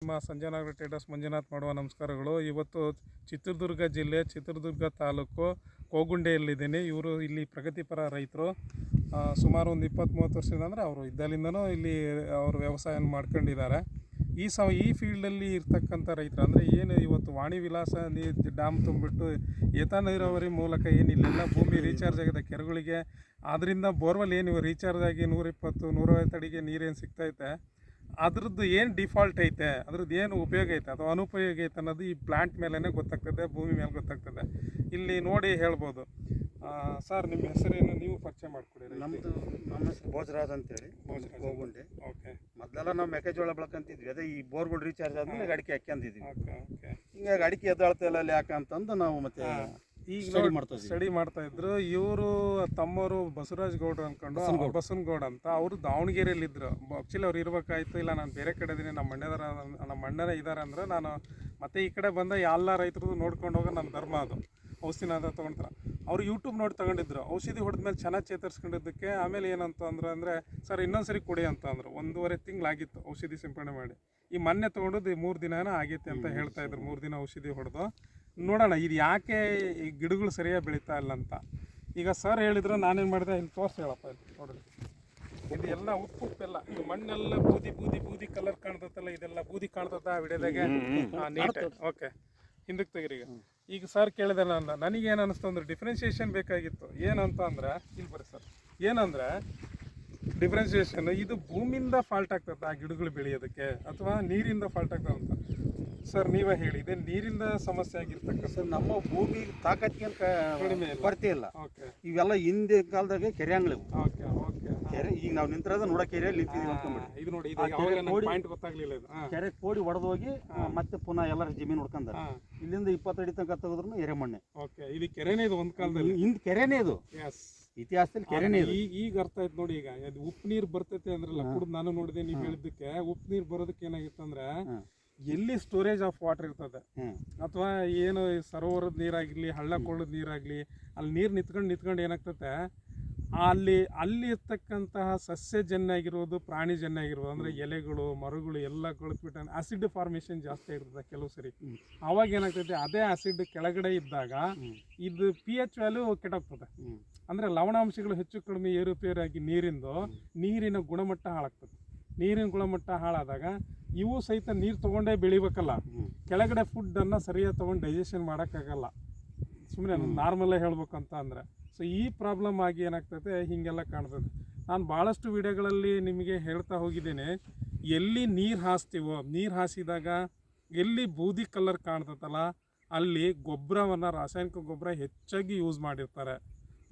ನಿಮ್ಮ ಸಂಜಯನಗರ ಟ್ರೇಡರ್ಸ್ ಮಂಜುನಾಥ್ ಮಾಡುವ ನಮಸ್ಕಾರಗಳು. ಇವತ್ತು ಚಿತ್ರದುರ್ಗ ಜಿಲ್ಲೆ ಚಿತ್ರದುರ್ಗ ತಾಲೂಕು ಕೋಗುಂಡೆಯಲ್ಲಿದ್ದೀನಿ. ಇವರು ಇಲ್ಲಿ ಪ್ರಗತಿಪರ ರೈತರು. ಸುಮಾರು ಒಂದು 20-30 ವರ್ಷದಿಂದ ಅಂದರೆ ಅವರು ಇದ್ದಲ್ಲಿಂದನೂ ಇಲ್ಲಿ ಅವರು ವ್ಯವಸಾಯ ಮಾಡ್ಕೊಂಡಿದ್ದಾರೆ. ಈ ಫೀಲ್ಡಲ್ಲಿ ಇರ್ತಕ್ಕಂಥ ರೈತರು ಅಂದರೆ ಏನು ಇವತ್ತು ವಾಣಿ ವಿಲಾಸ ಡ್ಯಾಮ್ ತುಂಬಿಬಿಟ್ಟು ಏತ ನೀರಾವರಿ ಮೂಲಕ ಏನಿಲ್ಲೆಲ್ಲ ಭೂಮಿ ರೀಚಾರ್ಜ್ ಆಗಿದೆ ಕೆರೆಗಳಿಗೆ. ಆದ್ದರಿಂದ ಬೋರ್ವೆಲ್ ಏನು ರೀಚಾರ್ಜ್ ಆಗಿ 120-150 ಅಡಿಗೆ ನೀರೇನು ಸಿಗ್ತೈತೆ, ಅದ್ರದ್ದು ಏನು ಡಿಫಾಲ್ಟ್ ಐತೆ, ಅದ್ರದ್ದು ಏನು ಉಪಯೋಗ ಐತೆ ಅಥವಾ ಅನುಪಯೋಗ ಐತೆ ಅನ್ನೋದು ಈ ಪ್ಲ್ಯಾಂಟ್ ಮೇಲೇ ಗೊತ್ತಾಗ್ತದೆ, ಭೂಮಿ ಮೇಲೆ ಗೊತ್ತಾಗ್ತದೆ. ಇಲ್ಲಿ ನೋಡಿ ಹೇಳ್ಬೋದು. ಸರ್, ನಿಮ್ಮ ಹೆಸರೇನು, ನೀವು ಪರಿಚಯ ಮಾಡಿಕೊಡಿ. ನಮ್ಮ ಹೆಸರು ಭೋಜರಾಜ್ ಅಂತೇಳಿ, ಹೋಗುಂಡೆ. ಓಕೆ. ಮೊದಲೆಲ್ಲ ನಾವು ಮೆಕ್ಕೆಜೋಳ ಬೆಳ್ಕೊಂತಿದ್ವಿ. ಅದೇ ಈ ಬೋರ್ಗಳು ರೀಚಾರ್ಜ್ ಆದ್ಮೇಲೆ ಅಡಿಕೆ ಹಾಕ್ಯಂತಿದ್ವಿ. Okay okay. ಹಿಂಗಾಗಿ ಅಡಿಕೆ ಎದ್ದಾಳ್ತಾ ಇಲ್ಲ ಅಲ್ಲಿ ಯಾಕಂತಂದು ನಾವು ಮತ್ತೆ ಈಗ ಸ್ಟಡಿ ಮಾಡ್ತಾ ಇದ್ರು. ಇವರು ತಮ್ಮವರು ಬಸವರಾಜ್ ಗೌಡ್ರು ಅನ್ಕೊಂಡು ಬಸವನಗೌಡ ಅಂತ, ಅವರು ದಾವಣಗೆರೆಯಲ್ಲಿ ಇದ್ರು. ಆ್ಯಕ್ಚುಲಿ ಅವ್ರು ಇರ್ಬೇಕಾಯ್ತು, ಇಲ್ಲ ನಾನು ಬೇರೆ ಕಡೆ ಇದೀನಿ, ನಮ್ಮ ಅಣ್ಣನೇ ಇದ್ದಾರೆ ಅಂದ್ರೆ ನಾನು ಮತ್ತೆ ಈ ಕಡೆ ಬಂದ ಎಲ್ಲ ರೈತರದ್ದು ನೋಡ್ಕೊಂಡು ಹೋಗೋ ನನ್ನ ಧರ್ಮ ಅದು. ಔಷಧಿನ ಅಂತ ತೊಗೊಳ್ತಾರೆ. ಅವರು ಯೂಟ್ಯೂಬ್ ನೋಡಿ ತಗೊಂಡಿದ್ರು. ಔಷಧಿ ಹೊಡೆದ್ಮೇಲೆ ಚೆನ್ನಾಗಿ ಚೇತರಿಸ್ಕೊಂಡಿದ್ದಕ್ಕೆ ಆಮೇಲೆ ಏನಂತ ಅಂದರೆ ಸರ್ ಇನ್ನೊಂದ್ಸರಿ ಕೊಡಿ ಅಂತ ಅಂದರು. 1.5 ತಿಂಗಳಾಗಿತ್ತು ಔಷಧಿ ಸಿಂಪಡಣೆ ಮಾಡಿ. ಈ ಮೊನ್ನೆ ತೊಗೊಂಡದ್ದು 3 ದಿನನೂ ಆಗೈತೆ ಅಂತ ಹೇಳ್ತಾ ಇದ್ರು. 3 ದಿನ ಔಷಧಿ ಹೊಡೆದು ನೋಡೋಣ ಇದು ಯಾಕೆ ಈ ಗಿಡಗಳು ಸರಿಯಾಗಿ ಬೆಳೀತಾ ಇಲ್ಲ ಅಂತ. ಈಗ ಸರ್ ಹೇಳಿದ್ರು, ನಾನೇನು ಮಾಡಿದೆ, ಇಲ್ಲಿ ತೋರಿಸಿ ಹೇಳಪ್ಪ. ಇಲ್ಲಿ ನೋಡಿರಿ, ಇದು ಎಲ್ಲ ಉಪ್ಪೆಲ್ಲ, ಇದು ಮಣ್ಣೆಲ್ಲ ಬೂದಿ ಕಲರ್ ಕಾಣ್ತತ್ತಲ್ಲ, ಇದೆಲ್ಲ ಬೂದಿ ಕಾಣ್ತದ ವಿಡಿಯೋದಾಗೆ. ನೀಟ್. ಓಕೆ, ಹಿಂದಕ್ಕೆ ತೆಗೀರಿ. ಈಗ ಸರ್ ಕೇಳಿದೆ, ನನಗೇನು ಅನ್ನಿಸ್ತು ಅಂದ್ರೆ ಡಿಫ್ರೆನ್ಸಿಯೇಷನ್ ಬೇಕಾಗಿತ್ತು. ಏನಂತ ಅಂದ್ರೆ ಇಲ್ಲಿ ಬರ್ರಿ ಸರ್, ಏನಂದರೆ ಡಿಫ್ರೆನ್ಸಿಯೇಷನ್ ಇದು ಭೂಮಿಯಿಂದ ಫಾಲ್ಟ್ ಆಗ್ತದೆ ಆ ಗಿಡಗಳು ಬೆಳೆಯೋದಕ್ಕೆ ಅಥವಾ ನೀರಿಂದ ಫಾಲ್ಟ್ ಆಗ್ತದೆ ಅಂತ. ಸರ್ ನೀವೇ ಹೇಳಿ, ಇದೆ ನೀರಿಂದ ಸಮಸ್ಯೆ ಆಗಿರ್ತಕ್ಕ? ಸರ್, ನಮ್ಮ ಭೂಮಿ ತಾಕತ್ತಿಗೆ ಕಡಿಮೆ ಕೊರತೆ ಇಲ್ಲ. ಓಕೆ. ಇವೆಲ್ಲ ಹಿಂದೆ ಕಾಲದಾಗೆ ಕೆರೆ ಅಂಗ್ಳಿವು. Okay okay. ಕೆರೆ ಈಗ ನಾವು ನಿಂತಿರೋದು ನೋಡೋ ಕೆರೆಯಲ್ಲಿ ನಿಂತಿದ್ದೀವಿ ಅನ್ಕೊಂಬಿಡಿ. ಇದು ನೋಡಿ, ಪಾಯಿಂಟ್ ಗೊತ್ತಾಗ್ಲಿಲ್ಲ. ಇದು ಕೆರೆ ಕೋಡಿ ಹೊಡೆದೋಗಿ ಮತ್ತೆ ಪುನಃ ಎಲ್ಲರ ಜಮೀನು ಹೊಡ್ಕೊಂಡಾರೆ. ಇಲ್ಲಿಂದ 20 ಅಡಿ ತನಕ ತೆಗೆದ್ರು ಎರೆಮಣ್ಣೆ. ಓಕೆ. ಇದು ಕೆರೆನೇ, ಇದು ಒಂದು ಕಾಲದಲ್ಲಿ ಹಿಂದೆ ಕೆರೆನೇ ಇದು. ಎಸ್, ಇತಿಹಾಸದಲ್ಲಿ ಕೆರೆನೇ ಇದು. ಈಗ ಅರ್ಥ ಆಯ್ತು ನೋಡಿ. ಈಗ ಅದು ಉಪ್ಪು ನೀರು ಬರ್ತೈತೆ ಅಂದ್ರಲ್ಲ, ಕುಡಿದು ನಾನು ನೋಡಿದೆ ನೀವು ಹೇಳಿದ್ದಕ್ಕೆ. ಉಪ್ಪು ನೀರು ಬರೋದಕ್ಕೆ ಏನಾಗಿತ್ತು ಅಂದ್ರೆ, ಎಲ್ಲಿ ಸ್ಟೋರೇಜ್ ಆಫ್ ವಾಟರ್ ಇರ್ತದೆ ಅಥವಾ ಏನು ಸರೋವರದ ನೀರಾಗಿರ್ಲಿ, ಹಳ್ಳ ಕೊಳ್ಳದ ನೀರಾಗಲಿ, ಅಲ್ಲಿ ನೀರು ನಿಂತ್ಕೊಂಡು ಏನಾಗ್ತದೆ, ಅಲ್ಲಿ ಇರ್ತಕ್ಕಂತಹ ಸಸ್ಯಜನ್ಯ ಆಗಿರೋದು, ಪ್ರಾಣಿಜನ್ಯ ಆಗಿರೋದು, ಅಂದರೆ ಎಲೆಗಳು, ಮರಗಳು ಎಲ್ಲ ಕೊಳತ್ಬಿಟ್ಟು ಆಸಿಡ್ ಫಾರ್ಮೇಷನ್ ಜಾಸ್ತಿ ಆಗಿರ್ತದೆ ಕೆಲವು ಸರಿ. ಆವಾಗ ಏನಾಗ್ತೈತೆ, ಅದೇ ಆಸಿಡ್ ಕೆಳಗಡೆ ಇದ್ದಾಗ ಇದು pH ವ್ಯಾಲ್ಯೂ ಕೆಟ್ಟೋಗ್ತದೆ. ಅಂದರೆ ಲವಣಾಂಶಗಳು ಹೆಚ್ಚು ಕಡಿಮೆ ಏರುಪೇರಾಗಿ ನೀರಿನ ಗುಣಮಟ್ಟ ಹಾಳಾಗ್ತದೆ. ನೀರಿನ ಗುಣಮಟ್ಟ ಹಾಳಾದಾಗ ಇವು ಸಹಿತ ನೀರು ತೊಗೊಂಡೇ ಬೆಳಿಬೇಕಲ್ಲ, ಕೆಳಗಡೆ ಫುಡ್ಡನ್ನು ಸರಿಯಾಗಿ ತೊಗೊಂಡು ಡೈಜೆಷನ್ ಮಾಡೋಕ್ಕಾಗಲ್ಲ. ಸುಮ್ಮನೆ ನಾರ್ಮಲಾಗಿ ಹೇಳ್ಬೇಕಂತ ಅಂದರೆ. ಸೊ ಈ ಪ್ರಾಬ್ಲಮ್ ಆಗಿ ಏನಾಗ್ತದೆ, ಹೀಗೆಲ್ಲ ಕಾಣ್ತದೆ. ನಾನು ಭಾಳಷ್ಟು ವಿಡಿಯೋಗಳಲ್ಲಿ ನಿಮಗೆ ಹೇಳ್ತಾ ಹೋಗಿದ್ದೇನೆ, ಎಲ್ಲಿ ನೀರು ಹಾಸ್ತೀವೋ, ನೀರು ಹಾಸಿದಾಗ ಎಲ್ಲಿ ಬೂದಿ ಕಲರ್ ಕಾಣ್ತದಲ್ಲ, ಅಲ್ಲಿ ಗೊಬ್ಬರವನ್ನು, ರಾಸಾಯನಿಕ ಗೊಬ್ಬರ ಹೆಚ್ಚಾಗಿ ಯೂಸ್ ಮಾಡಿರ್ತಾರೆ.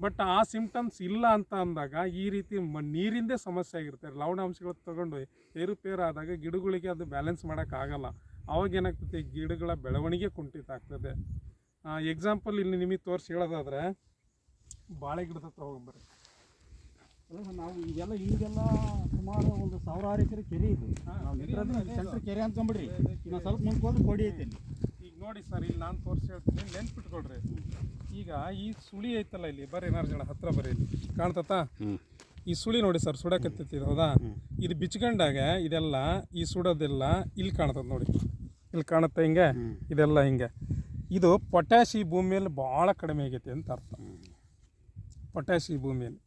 ಬಟ್ ಆ ಸಿಂಪ್ಟಮ್ಸ್ ಇಲ್ಲ ಅಂತ ಅಂದಾಗ ಈ ರೀತಿ ನೀರಿಂದೇ ಸಮಸ್ಯೆ ಆಗಿರುತ್ತೆ. ಲವಣಾಂಶಗಳು ತೊಗೊಂಡು ಏರುಪೇರಾದಾಗ ಗಿಡಗಳಿಗೆ ಅದು ಬ್ಯಾಲೆನ್ಸ್ ಮಾಡೋಕ್ಕಾಗಲ್ಲ. ಅವಾಗ ಏನಾಗ್ತದೆ, ಗಿಡಗಳ ಬೆಳವಣಿಗೆ ಕುಂಠಿತ ಆಗ್ತದೆ. ಎಕ್ಸಾಂಪಲ್ ಇಲ್ಲಿ ನಿಮಗೆ ತೋರಿಸಿ ಹೇಳೋದಾದರೆ, ಬಾಳೆ ಗಿಡದ ಹತ್ರ ಹೋಗ್ಬರ್ರಿ. ನಾವು ಈಗೆಲ್ಲ ಹಿಂಗೆಲ್ಲ ಸುಮಾರು ಒಂದು 1000 ಎಕರೆ ಕೆರೆ ಇದು. ಸೆಂಟ್ರ್ ಕೆರೆ ಅಂದ್ಕೊಂಬಿಡ್ರಿ. ನಾವು ಸ್ವಲ್ಪ ಮುಂದೆ ಹೋದ್ರೆ ಕೊಡಿ ಐತೆ ಇಲ್ಲಿ. ಈಗ ನೋಡಿ ಸರ್, ಇಲ್ಲಿ ನಾನು ತೋರಿಸಿ ಹೇಳ್ತೀನಿ, ನೆನ್ಪಿಟ್ಕೊಳ್ರಿ. ಈಗ ಈ ಸುಳಿ ಐತಲ್ಲ, ಇಲ್ಲಿ ಬರ್ರಿ ಜನ ಹತ್ರ ಬರ್ರಿ, ಇಲ್ಲಿ ಕಾಣ್ತತ್ತಾ ಈ ಸುಳಿ ನೋಡಿ ಸರ್, ಸುಡಕತ್ತೈತಿ, ಹೌದಾ? ಇದು ಬಿಚ್ಕೊಂಡಾಗ ಇದೆಲ್ಲ ಈ ಸುಡೋದೆಲ್ಲ ಇಲ್ಲಿ ಕಾಣ್ತದೆ ನೋಡಿ, ಇಲ್ಲಿ ಕಾಣುತ್ತೆ ಹಿಂಗೆ, ಇದೆಲ್ಲ ಹಿಂಗೆ. ಇದು ಪೊಟ್ಯಾಶ್ ಈ ಭೂಮಿಯಲ್ಲಿ ಭಾಳ ಕಡಿಮೆ ಆಗೈತೆ ಅಂತ ಅರ್ಥ. ಪೊಟ್ಯಾಶ್ ಈ ಭೂಮಿಯಲ್ಲಿ,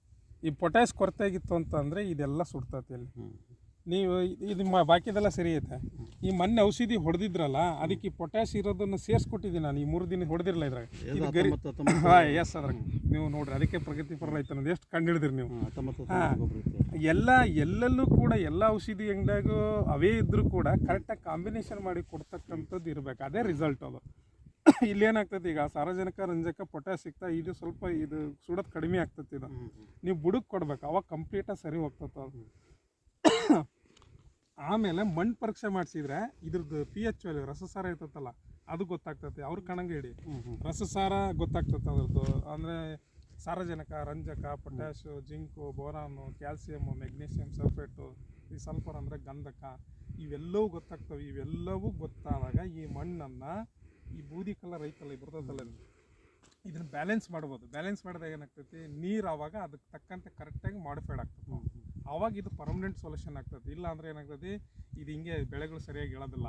ಈ ಪೊಟ್ಯಾಶ್ ಕೊರತೆ ಆಗಿತ್ತು ಅಂತಂದರೆ ಇದೆಲ್ಲ ಸುಡ್ತೈತಿ. ಇಲ್ಲಿ ನೀವು ಇದು ಬಾಕಿದೆಲ್ಲ ಸರಿ ಐತೆ. ಈ ಮೊನ್ನೆ ಔಷಧಿ ಹೊಡೆದಿದ್ರಲ್ಲ, ಅದಕ್ಕೆ ಈ ಪೊಟ್ಯಾಶ್ ಇರೋದನ್ನು ಸೇರಿಸ್ಕೊಟ್ಟಿದ್ದೀನಿ ನಾನು. ಈ 3 ದಿನ ಹೊಡೆದಿರಲ್ಲ ಇದ್ರಾಗ. ಇದು ಗರಿ ಎಸ್, ಅದ್ರಾಗ ನೀವು ನೋಡ್ರಿ, ಅದಕ್ಕೆ ಪ್ರಗತಿಪರ ರೈತ ಅನ್ನೋದು ಎಷ್ಟು ಕಂಡು ಹಿಡಿದ್ರಿ ನೀವು. ಎಲ್ಲೆಲ್ಲೂ ಕೂಡ ಎಲ್ಲ ಔಷಧಿ ಅಂಗಡಿಯಾಗೂ ಅವೇ ಇದ್ದರೂ ಕೂಡ ಕರೆಕ್ಟಾಗಿ ಕಾಂಬಿನೇಷನ್ ಮಾಡಿ ಕೊಡ್ತಕ್ಕಂಥದ್ದು ಇರಬೇಕು. ಅದೇ ರಿಸಲ್ಟ್ ಅದು. ಇಲ್ಲೇನಾಗ್ತದೆ, ಈಗ ಸಾರಜನಕ, ರಂಜಕ, ಪೊಟ್ಯಾಶ್ ಸಿಗ್ತಾ, ಇದು ಸ್ವಲ್ಪ ಇದು ಸುಡೋದು ಕಡಿಮೆ ಆಗ್ತದೆ. ಇದು ನೀವು ಬುಡಕ್ಕೆ ಕೊಡ್ಬೇಕು, ಅವಾಗ ಕಂಪ್ಲೀಟಾಗಿ ಸರಿ ಹೋಗ್ತದೆ ಅದು. ಆಮೇಲೆ ಮಣ್ಣು ಪರೀಕ್ಷೆ ಮಾಡಿಸಿದ್ರೆ ಇದ್ರದ್ದು pH ವ್ಯಾಲ್ಯೂ, ರಸಸಾರ ಇರ್ತೈತಲ್ಲ, ಅದು ಗೊತ್ತಾಗ್ತದೆ. ಅವ್ರು ಕಣಂಗೆ ಹಿಡಿ, ರಸಸಾರ ಗೊತ್ತಾಗ್ತದೆ ಅದ್ರದ್ದು. ಅಂದರೆ ಸಾರಜನಕ, ರಂಜಕ, potash, zinc, boron, calcium, magnesium sulphate, ಈ ಸಲ್ಫರ್ ಅಂದರೆ ಗಂಧಕ, ಇವೆಲ್ಲವೂ ಗೊತ್ತಾಗ್ತವೆ. ಇವೆಲ್ಲವೂ ಗೊತ್ತಾದಾಗ ಈ ಮಣ್ಣನ್ನು, ಈ ಬೂದಿ ಕಲರ್ ಐತಲ್ಲ, ಬರ್ತದಲ್ಲ, ಇದನ್ನು ಬ್ಯಾಲೆನ್ಸ್ ಮಾಡ್ಬೋದು. ಬ್ಯಾಲೆನ್ಸ್ ಮಾಡಿದಾಗ ಏನಾಗ್ತೈತಿ, ನೀರು ಆವಾಗ ಅದಕ್ಕೆ ತಕ್ಕಂತೆ ಕರೆಕ್ಟಾಗಿ ಮಾಡಿಫೈಡ್ ಆಗ್ತದೆ. ಅವಾಗ ಇದು ಪರ್ಮನೆಂಟ್ ಸೊಲ್ಯೂಷನ್ ಆಗ್ತದೆ. ಇಲ್ಲ ಅಂದ್ರೆ ಏನಾಗ್ತದೆ, ಇದು ಹಿಂಗೆ ಬೆಳೆಗಳು ಸರಿಯಾಗಿ ಹೇಳೋದಿಲ್ಲ.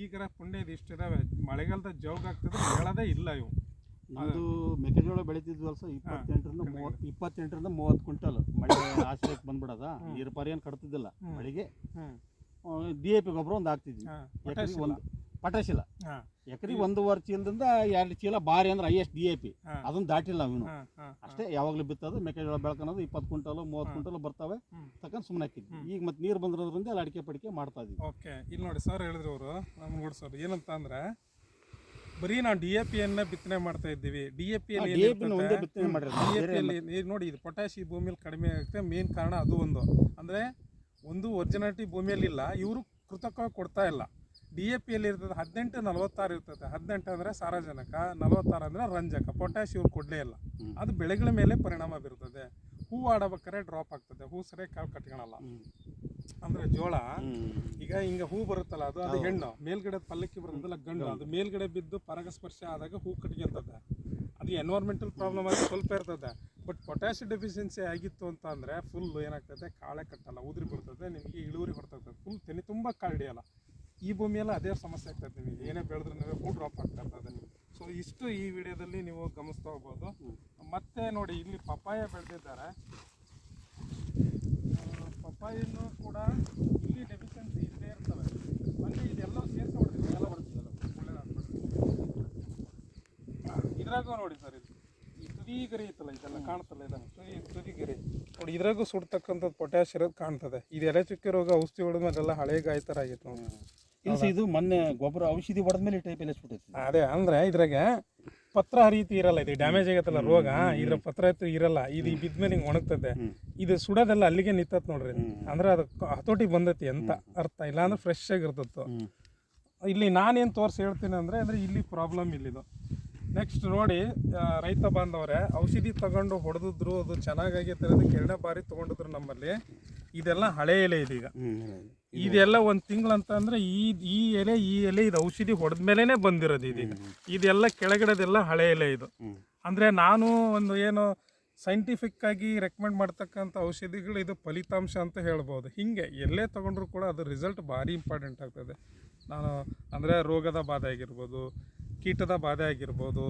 ಈಗರ ಪುಣ್ಯ ಇದು ಇಷ್ಟಿದಾವೆ, ಮಳೆಗಾಲದ ಜೋಗ ಆಗ್ತದೆ, ಹೇಳೋದೇ ಇಲ್ಲ ಇವು. ಅದು ಮೆಕ್ಕೆಜೋಳ ಬೆಳಿತಿದ್ವಲ್ಲ ಸರ್, 28ರಿಂದ 30 ಕ್ವಿಂಟಲ್ ಮಳೆ ಆಶ್ರಯಕ್ಕೆ ಬಂದ್ಬಿಡದ, ನೀರು ಪರಿ ಏನು ಕಟ್ತಿದ್ದಿಲ್ಲ. ಮಳೆಗೆ DAP ಗೊಬ್ಬರ ಒಂದು ಹಾಕ್ತಿದ್ವಿ, ಎಕರೆಗೆ ಒಂದು ಪಟಾಶಿಲ್ಲ, ಎಕರೆಗೆ 1.5 ಚೀಲದಿಂದ 2 ಚೀಲ ಬಾರಿ ಅಂದ್ರೆ ಹೈಯೆಸ್ಟ್ DAP. ಅದನ್ನ ದಾಟಿಲ್ಲ ನಾವು ಅಷ್ಟೇ. ಯಾವಾಗಲೂ ಬಿತ್ತೋದು ಮೆಕ್ಕೆಜೋಳ ಬೆಳ್ಕೊಳೋದು 20 ಕ್ವಿಂಟಲ್ 30 ಕ್ವಿಂಟಲ್ ಬರ್ತವೆ ತಗೊಂಡು ಸುಮ್ಮನೆ ಹಾಕಿದ್ವಿ. ಈಗ ಮತ್ತೆ ನೀರು ಬಂದಿರೋದ್ರಿಂದ ಅಲ್ಲಿ ಅಡಿಕೆ ಪಡಿಕೆ ಮಾಡ್ತಾ ಇದೀವಿ. ಓಕೆ, ಇಲ್ಲಿ ನೋಡಿ ಸರ್ ಹೇಳಿದ್ರು ಅವರು, ನಮ್ಗೆ ನೋಡಿ ಸರ್ ಏನಂತ ಅಂದ್ರೆ ಬರೀ ನಾವು DAP ಬಿತ್ತನೆ ಮಾಡ್ತಾ ಇದ್ದೀವಿ. DAP ನೋಡಿ, ಇದು ಪೊಟ್ಯಾಶ್ ಈ ಭೂಮಿಯಲ್ಲಿ ಕಡಿಮೆ ಆಗುತ್ತೆ. ಮೇನ್ ಕಾರಣ ಅದು ಒಂದು ಒರಿಜಿನಾಲಿಟಿ ಭೂಮಿಯಲ್ಲಿ ಇಲ್ಲ, ಇವರು ಕೃತಕವಾಗಿ ಕೊಡ್ತಾ ಇಲ್ಲ. DAP ಇರ್ತದೆ 18-46 ಇರ್ತದೆ. 18 ಅಂದರೆ ಸಾರಜನಕ, 46 ಅಂದರೆ ರಂಜಕ. ಪೊಟ್ಯಾಶ್ ಇವ್ರು ಕೊಡಲೇ ಇಲ್ಲ. ಅದು ಬೆಳೆಗಳ ಮೇಲೆ ಪರಿಣಾಮ ಬೀರ್ತದೆ. ಹೂ ಆಡಬೇಕಾದ್ರೆ ಡ್ರಾಪ್ ಆಗ್ತದೆ, ಹೂ ಸರಿಯಾಗಿ ಕಾಳು ಕಟ್ಕೊಳಲ್ಲ. ಅಂದ್ರೆ ಜೋಳ ಈಗ ಹಿಂಗೆ ಹೂ ಬರುತ್ತಲ್ಲ, ಅದು ಹೆಣ್ಣು, ಮೇಲ್ಗಡೆ ಪಲ್ಲಕ್ಕಿ ಬರ್ತದಲ್ಲ ಗಂಡು, ಅದು ಮೇಲ್ಗಡೆ ಬಿದ್ದು ಪರಾಗಸ್ಪರ್ಶ ಆದಾಗ ಹೂ ಕಟ್ಕೊಂತದೆ. ಅದು ಎನ್ವೈರ್ಮೆಂಟಲ್ ಪ್ರಾಬ್ಲಮ್ ಆಗಿ ಸ್ವಲ್ಪ ಇರ್ತದೆ. ಬಟ್ ಪೊಟ್ಯಾಶ್ ಡೆಫಿಷಿಯನ್ಸಿ ಆಗಿತ್ತು ಅಂತ ಅಂದರೆ ಫುಲ್ ಏನಾಗ್ತದೆ, ಕಾಳೆ ಕಟ್ಟಲ್ಲ, ಉದುರಿ ಬರ್ತದೆ, ನಿಮಗೆ ಇಳುವರಿ ಹೊರತದೆ, ಫುಲ್ ತೆನೆ ತುಂಬ ಕಾಳು ಹಿಡಿಯಲ್ಲ. ಈ ಭೂಮಿಯೆಲ್ಲ ಅದೇ ಸಮಸ್ಯೆ ಆಗ್ತದೆ. ನಿಮಗೆ ಏನೇ ಬೆಳೆದ್ರೂ ನೀವು ಹೂ ಡ್ರಾಪ್ ಆಗ್ತಾ ಇರ್ತದೆ ನಿಮಗೆ. ಸೊ ಇಷ್ಟು ಈ ವಿಡಿಯೋದಲ್ಲಿ ನೀವು ಗಮನಿಸ್ತಾ ಹೋಗ್ಬೋದು. ಮತ್ತೆ ನೋಡಿ, ಇಲ್ಲಿ ಪಪ್ಪಾಯ ಬೆಳೆದಿದ್ದಾರೆ. ಪಪ್ಪಾಯನ್ನು ಕೂಡ ಇಲ್ಲಿ ಡೆಫಿಷಿಯನ್ಸಿ ಇಲ್ಲೇ ಇರ್ತವೆ. ಅಂದರೆ ಇದೆಲ್ಲ ಸೇರಿಸಿ ಹೊಡೆದಿದೆ, ಎಲ್ಲ ಹೊಡೆದಿದ್ದೆಲ್ಲ ಇದ್ರಾಗೂ ನೋಡಿ ಸರ್, ಇದು ಈ ತುದಿ ಗರಿ ಇತ್ತಲ್ಲ, ಇದೆಲ್ಲ ಕಾಣ್ತಲ್ಲ, ಇದನ್ನು ತುದಿ ಗರಿ ನೋಡಿ, ಇದ್ರಾಗೂ ಸುಡ್ತಕ್ಕಂಥದ್ದು ಪೊಟ್ಯಾಶ್ ಇರೋದು ಕಾಣ್ತದೆ. ಇದು ಎಲೆ ಚುಕ್ಕೆ ರೋಗ ಔಷಧಿ ಹೊಡೆದ ಮೇಲೆಲ್ಲ ಹಳೆ ಗಾಯ ಥರ ಆಗಿತ್ತು. ಇದು ಮೊನ್ನೆ ಗೊಬ್ಬರ ಔಷಧಿ ಹೊಡೆದ ಮೇಲೆ ಟೈಪ್ ಎಲ್ಲ ಸುಟ್ಟೈತಿ. ಅದೇ ಅಂದ್ರೆ ಇದ್ರಾಗ ಪತ್ರ ಹರಿತಿ ಇರಲ್ಲ, ಇದು ಡ್ಯಾಮೇಜ್ ಆಗತ್ತಲ್ಲ ರೋಗ, ಇದ್ರ ಪತ್ರ ಇರಲ್ಲ, ಇದು ಬಿದ್ಮೇಲೆ ಹಿಂಗೆ ಒಣಗ್ತದೆ. ಇದು ಸುಡೋದೆಲ್ಲ ಅಲ್ಲಿಗೆ ನಿಂತತ್ ನೋಡ್ರಿ. ಅಂದ್ರೆ ಅದು ಹತೋಟಿ ಬಂದೈತಿ ಅಂತ ಅರ್ಥ. ಇಲ್ಲ ಅಂದ್ರೆ ಫ್ರೆಶ್ ಆಗಿರ್ತತ್ತು. ಇಲ್ಲಿ ನಾನೇನು ತೋರಿಸಿ ಹೇಳ್ತೀನಿ ಅಂದ್ರೆ ಇಲ್ಲಿ ಪ್ರಾಬ್ಲಮ್ ಇಲ್ಲಿದು. ನೆಕ್ಸ್ಟ್ ನೋಡಿ, ರೈತ ಬಾಂಧವರೇ, ಔಷಧಿ ತಗೊಂಡು ಹೊಡೆದಿದ್ರು, ಅದು ಚೆನ್ನಾಗಾಗೈತೆ ಅದಕ್ಕೆ 2ನೇ ಬಾರಿ ತೊಗೊಂಡಿದ್ರು ನಮ್ಮಲ್ಲಿ. ಇದೆಲ್ಲ ಹಳೆ ಎಲೆ ಇದೀಗ. ಇದೆಲ್ಲ 1 ತಿಂಗಳಂತ ಅಂದ್ರೆ ಈ ಎಲೆ ಇದು ಔಷಧಿ ಹೊಡೆದ ಮೇಲೇನೆ ಬಂದಿರೋದು. ಇದೆಲ್ಲ ಕೆಳಗಡೆದೆಲ್ಲ ಹಳೆ ಎಲೆ ಇದು. ಅಂದ್ರೆ ನಾನು ಒಂದು ಏನು ಸೈಂಟಿಫಿಕ್ ಆಗಿ ರೆಕಮೆಂಡ್ ಮಾಡ್ತಕ್ಕಂಥ ಔಷಧಿಗಳು ಇದು ಫಲಿತಾಂಶ ಅಂತ ಹೇಳ್ಬೋದು. ಹಿಂಗೆ ಎಲ್ಲೇ ತಗೊಂಡ್ರು ಕೂಡ ಅದು ರಿಸಲ್ಟ್ ಭಾರಿ ಇಂಪಾರ್ಟೆಂಟ್ ಆಗ್ತದೆ. ನಾನು ಅಂದರೆ ರೋಗದ ಬಾಧೆ ಆಗಿರ್ಬೋದು, ಕೀಟದ ಬಾಧೆ ಆಗಿರ್ಬೋದು,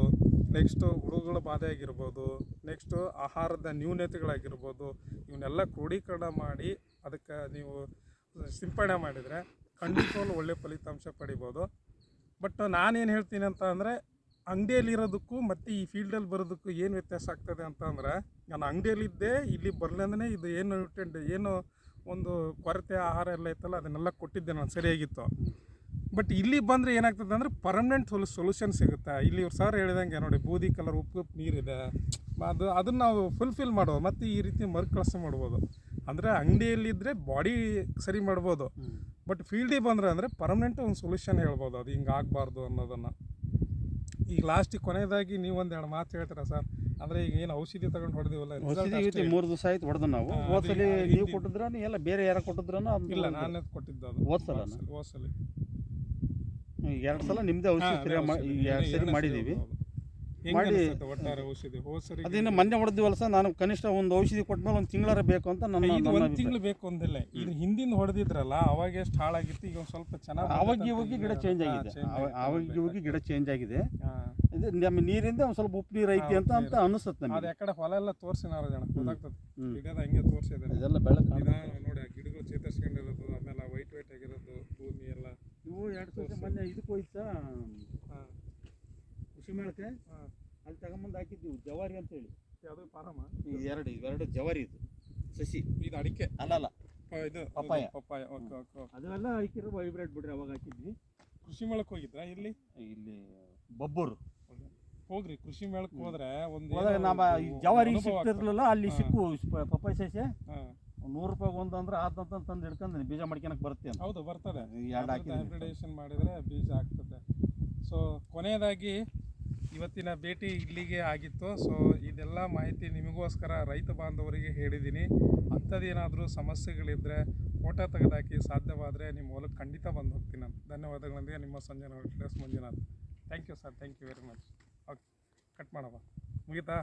ನೆಕ್ಸ್ಟು ಹುಳುಗಳ ಬಾಧೆ ಆಗಿರ್ಬೋದು, ನೆಕ್ಸ್ಟು ಆಹಾರದ ನ್ಯೂನತೆಗಳಾಗಿರ್ಬೋದು, ಇವನ್ನೆಲ್ಲ ಕ್ರೋಢೀಕರಣ ಮಾಡಿ ಅದಕ್ಕೆ ನೀವು ಸಿಂಪಡಣೆ ಮಾಡಿದರೆ ಖಂಡಿತವಾಗ್ಲೂ ಒಳ್ಳೆ ಫಲಿತಾಂಶ ಪಡಿಬೋದು. ಬಟ್ ನಾನೇನು ಹೇಳ್ತೀನಿ ಅಂತ ಅಂದರೆ, ಅಂಗಡಿಯಲ್ಲಿರೋದಕ್ಕೂ ಮತ್ತು ಈ ಫೀಲ್ಡಲ್ಲಿ ಬರೋದಕ್ಕೂ ಏನು ವ್ಯತ್ಯಾಸ ಆಗ್ತದೆ ಅಂತ ಅಂದರೆ, ನಾನು ಅಂಗಡಿಯಲ್ಲಿದ್ದೆ, ಇಲ್ಲಿ ಬರಲಂದ್ರೆ ಇದು ಏನು ಒಂದು ಕೊರತೆ ಆಹಾರ ಎಲ್ಲ ಇತ್ತಲ್ಲ ಅದನ್ನೆಲ್ಲ ಕೊಟ್ಟಿದ್ದೆ ನಾನು, ಸರಿಯಾಗಿತ್ತು. ಬಟ್ ಇಲ್ಲಿ ಬಂದರೆ ಏನಾಗ್ತದೆ ಅಂದರೆ ಪರ್ಮನೆಂಟ್ ಸೊಲ್ಯೂಷನ್ ಸಿಗುತ್ತೆ. ಇಲ್ಲಿ ಇವ್ರು ಸರ್ ಹೇಳಿದಂಗೆ ನೋಡಿ, ಬೂದಿ ಕಲರ್ ಉಪ್ಪು ನೀರಿದೆ, ಅದನ್ನು ನಾವು ಫುಲ್ಫಿಲ್ ಮಾಡ್ಬೋದು. ಮತ್ತು ಈ ರೀತಿ ಮರುಕಳಿಸ ಮಾಡ್ಬೋದು. ಅಂದರೆ ಅಂಗಡಿಯಲ್ಲಿದ್ದರೆ ಬಾಡಿ ಸರಿ ಮಾಡ್ಬೋದು, ಬಟ್ ಫೀಲ್ಡಿಗೆ ಬಂದರೆ ಅಂದರೆ ಪರ್ಮನೆಂಟ್ ಒಂದು ಸೊಲ್ಯೂಷನ್ ಹೇಳ್ಬೋದು, ಅದು ಹಿಂಗೆ ಆಗಬಾರ್ದು ಅನ್ನೋದನ್ನು. ಈಗ ಲಾಸ್ಟಿಗೆ ಕೊನೆಯದಾಗಿ ನೀವು 1-2 ಮಾತು ಹೇಳ್ತೀರಾ ಸರ್? ಅಂದರೆ ಈಗ ಏನು ಔಷಧಿ ತಗೊಂಡು ಹೊಡೆದಿವಲ್ಲ, 3 ದಿವಸ ಆಯ್ತು ಹೊಡೆದು ನಾವು. ಹೋದ್ಸಲಿ ನೀವು ಕೊಟ್ಟಿದ್ರ ಎಲ್ಲ ಬೇರೆ ಯಾರು ಕೊಟ್ಟಿದ್ರ? ಇಲ್ಲ, ನಾನೇ ಕೊಟ್ಟಿದ್ದು ಅದು. ಹೋದ್ಸಲಿ 2 ಸಲ ನಿಮ್ಮದೇ ಔಷಧಿ 2 ಸರಿ ಮಾಡಿದ್ದೀವಿ. ಮಾಡಿ ಒಟ್ಟಾರೆ ಔಷಧಿ ಹೋದ್ಸರಿ ಅದಿನ್ನು ಮೊನ್ನೆ ಹೊಡೆದಿವಲ್ಲ ಸರ್, ನಾನು ಕನಿಷ್ಠ ಒಂದು ಔಷಧಿ ಕೊಟ್ಮೇಲೆ 1 ತಿಂಗಳಾರ ಬೇಕು ಅಂತ ನನ್ನ 1 ತಿಂಗಳು ಬೇಕು ಅಂದಿಲ್ಲ. ಇದು ಹಿಂದಿನ ಹೊಡೆದಿದ್ರಲ್ಲ, ಅವಾಗ ಎಷ್ಟು ಹಾಳಾಗಿತ್ತು, ಈಗ ಒಂದು ಸ್ವಲ್ಪ ಚೆನ್ನಾಗಿ ಆವಾಗ ಗಿಡ ಚೇಂಜ್ ಆಗಿದೆ. ಆವಾಗ ಗಿಡ ಚೇಂಜ್ ಆಗಿದೆ. ಇದು ನಮ್ಮ ನೀರಿಂದ ಒಂದು ಸ್ವಲ್ಪ ಉಪ್ಪು ನೀರು ಐತಿ ಅಂತ ಅನಿಸುತ್ತೆ ನಮಗೆ. ಅದು ಯಾಕಡೆ ಹೊಲ ಎಲ್ಲ ತೋರಿಸಿನಾರ ಜನ ಗೊತ್ತಾಗ್ತದೆ, ಗಿಡದ ಹಂಗೆ ತೋರಿಸಿದ್ದಾರೆ. ಇದೆಲ್ಲ ಬೆಳಕು ನೋಡಿ, ಆ ಗಿಡಗಳು ಚೇತರಿಸ್ಕೊಂಡಿರೋದು, ಆಮೇಲೆ ವೈಟ್ ಆಗಿರೋದು ಭೂಮಿ ಎಲ್ಲ. ಇವು 2 ಸಲ ಮೊನ್ನೆ ಇದಕ್ಕೆ ಹೋಯ್ತಾ ಕೃಷಿ ಮೇಳಕ್ಕೆ, ಅಲ್ಲಿ ತಗೊಂಬಂದು ಹಾಕಿದ್ವಿ ಜವಾರಿ ಅಂತೇಳಿ. ಯಾವುದು ಫಾರಮ? ಇವೆರಡು ಜವಾರಿ, ಇದು ಸಸಿ, ಇದು ಅಡಿಕೆ ಅಲ್ಲ, ಇದು ಪಪ್ಪಾಯ. ಓಕೆ. ಅದೆಲ್ಲ ಹಾಕಿರೋ ಹೈಬ್ರಿಡ್ ಬಿಡ್ರಿ. ಅವಾಗ ಹಾಕಿದ್ವಿ. ಕೃಷಿ ಮೇಳಕ್ಕೆ ಹೋಗಿದ್ರಾ? ಇಲ್ಲಿ ಬಬ್ಬೂರು ಹೋಗ್ರಿ, ಕೃಷಿ ಮೇಳಕ್ಕೆ ಹೋದ್ರೆ ಒಂದು ನಮ್ಮ ಜವಾರಿ ಸಿಕ್ತಿರ್ಲಿಲ್ಲ, ಅಲ್ಲಿ ಸಿಕ್ಕು ಪಪ್ಪಾಯ ಸಸಿ 100 ರೂಪಾಯಿ ಒಂದು ಅಂದ್ರೆ ಆದಂತ ತಂದು ಹಿಡ್ಕೊಂಡು ಬೀಜ ಮಾಡ್ಕೊಳಕ್ಕೆ ಬರುತ್ತೆ ಅಂತ. ಹೌದು, ಬರ್ತದೆ. ಹೈಬ್ರಿಡೇಷನ್ ಮಾಡಿದರೆ ಬೀಜ ಆಗ್ತದೆ. ಸೊ ಕೊನೆಯದಾಗಿ ಇವತ್ತಿನ ಭೇಟಿ ಇಲ್ಲಿಗೆ ಆಗಿತ್ತು. ಸೊ ಇದೆಲ್ಲ ಮಾಹಿತಿ ನಿಮಗೋಸ್ಕರ ರೈತ ಬಾಂಧವರಿಗೆ ಹೇಳಿದ್ದೀನಿ. ಅಂಥದ್ದೇನಾದರೂ ಸಮಸ್ಯೆಗಳಿದ್ದರೆ ಫೋಟೋ ತೆಗೆದಾಕಿ, ಸಾಧ್ಯವಾದರೆ ನಿಮ್ಮ ಹೊಲಕ್ಕೆ ಖಂಡಿತ ಬಂದು ಹೋಗ್ತೀನಿ ಅಂತ. ಧನ್ಯವಾದಗಳೊಂದಿಗೆ ನಿಮ್ಮ Sanjana Manjunath. Thank you sir, thank you very much. Okay, cut ಮಾಡಪ್ಪ, ಮುಗಿತಾ?